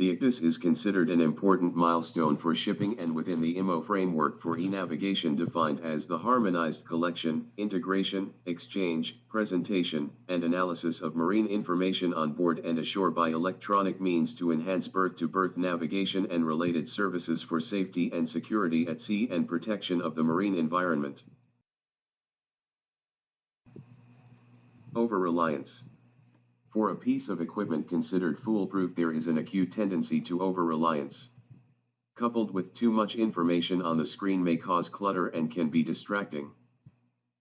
The ICDIS is considered an important milestone for shipping and within the IMO framework for e-navigation defined as the harmonized collection, integration, exchange, presentation, and analysis of marine information on board and ashore by electronic means to enhance berth-to-berth navigation and related services for safety and security at sea and protection of the marine environment. Over-reliance. For a piece of equipment considered foolproof, there is an acute tendency to over-reliance. Coupled with too much information on the screen may cause clutter and can be distracting.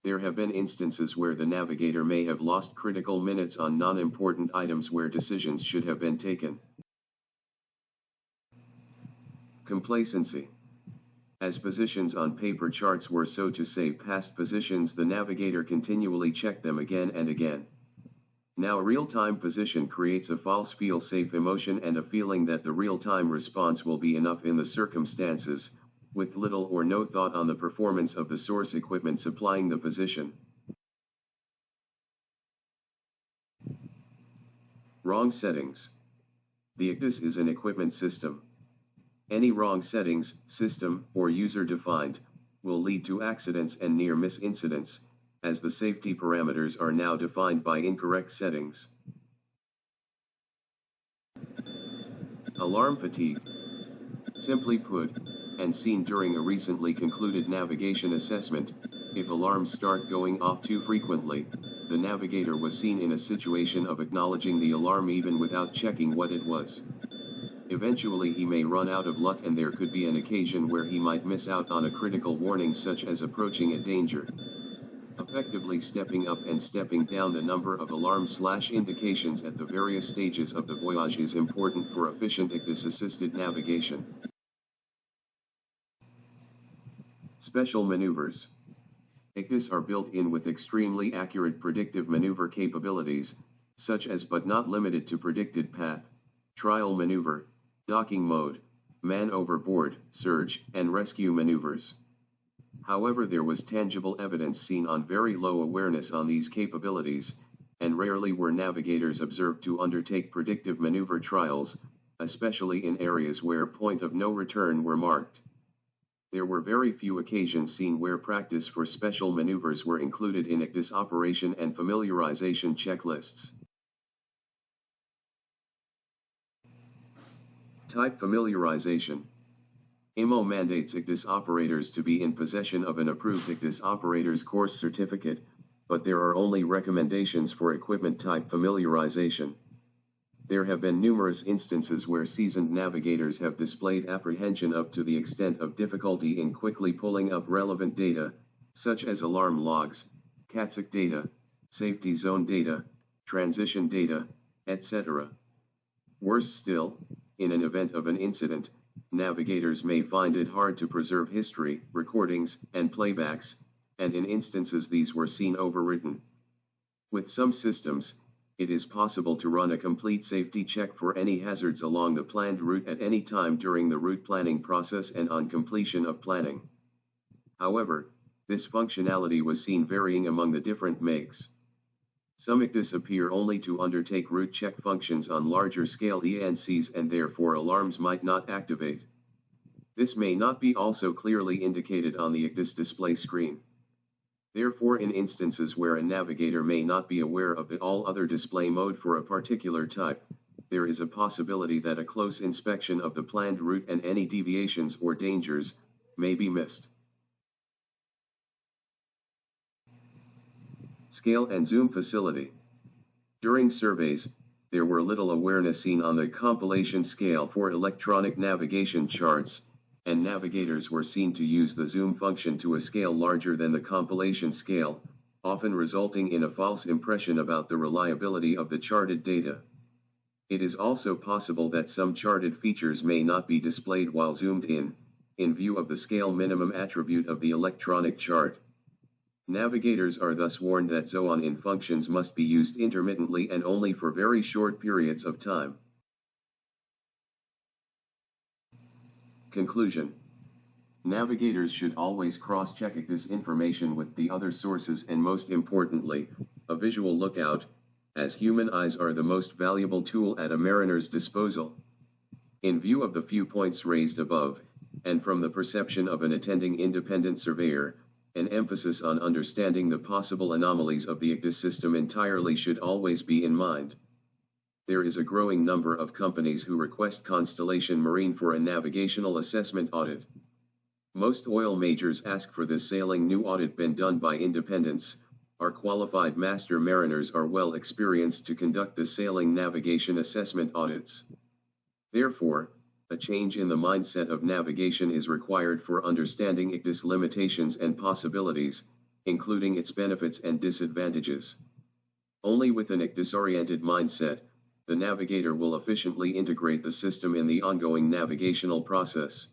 There have been instances where the navigator may have lost critical minutes on non-important items where decisions should have been taken. Complacency. As positions on paper charts were so to save past positions, the navigator continually checked them again and again. Now real-time position creates a false feel-safe emotion and a feeling that the real-time response will be enough in the circumstances, with little or no thought on the performance of the source equipment supplying the position. Wrong settings. The ICDIS is an equipment system. Any wrong settings, system, or user-defined, will lead to accidents and near-miss incidents, as the safety parameters are now defined by incorrect settings. Alarm fatigue. Simply put, and seen during a recently concluded navigation assessment, if alarms start going off too frequently, the navigator was seen in a situation of acknowledging the alarm even without checking what it was. Eventually he may run out of luck and there could be an occasion where he might miss out on a critical warning such as approaching a danger. Effectively stepping up and stepping down the number of alarm/indications at the various stages of the voyage is important for efficient ICDIS-assisted navigation. Special maneuvers. ICDIS are built in with extremely accurate predictive maneuver capabilities, such as but not limited to predicted path, trial maneuver, docking mode, man overboard, surge, and rescue maneuvers. However, there was tangible evidence seen on very low awareness on these capabilities, and rarely were navigators observed to undertake predictive maneuver trials, especially in areas where point of no return were marked. There were very few occasions seen where practice for special maneuvers were included in ICDIS operation and familiarization checklists. Type familiarization. IMO mandates ICDIS operators to be in possession of an approved ICDIS operator's course certificate, but there are only recommendations for equipment type familiarization. There have been numerous instances where seasoned navigators have displayed apprehension up to the extent of difficulty in quickly pulling up relevant data, such as alarm logs, CATSIC data, safety zone data, transition data, etc. Worse still, in an event of an incident, navigators may find it hard to preserve history, recordings, and playbacks, and in instances these were seen overwritten. With some systems, it is possible to run a complete safety check for any hazards along the planned route at any time during the route planning process and on completion of planning. However, this functionality was seen varying among the different makes. Some ICDIS appear only to undertake route check functions on larger scale ENCs and therefore alarms might not activate. This may not be also clearly indicated on the ICDIS display screen. Therefore, in instances where a navigator may not be aware of the all other display mode for a particular type, there is a possibility that a close inspection of the planned route and any deviations or dangers may be missed. Scale and zoom facility. During surveys, there were little awareness seen on the compilation scale for electronic navigation charts, and navigators were seen to use the zoom function to a scale larger than the compilation scale, often resulting in a false impression about the reliability of the charted data. It is also possible that some charted features may not be displayed while zoomed in view of the scale minimum attribute of the electronic chart. Navigators are thus warned that zoom-in functions must be used intermittently and only for very short periods of time. Conclusion. Navigators should always cross-check this information with the other sources and most importantly, a visual lookout, as human eyes are the most valuable tool at a mariner's disposal. In view of the few points raised above, and from the perception of an attending independent surveyor, an emphasis on understanding the possible anomalies of the ICDIS system entirely should always be in mind. There is a growing number of companies who request Constellation Marine for a navigational assessment audit. Most oil majors ask for this sailing new audit been done by independents. Our qualified master mariners are well experienced to conduct the sailing navigation assessment audits. Therefore, a change in the mindset of navigation is required for understanding ICDIS limitations and possibilities, including its benefits and disadvantages. Only with an ICDIS-oriented mindset, the navigator will efficiently integrate the system in the ongoing navigational process.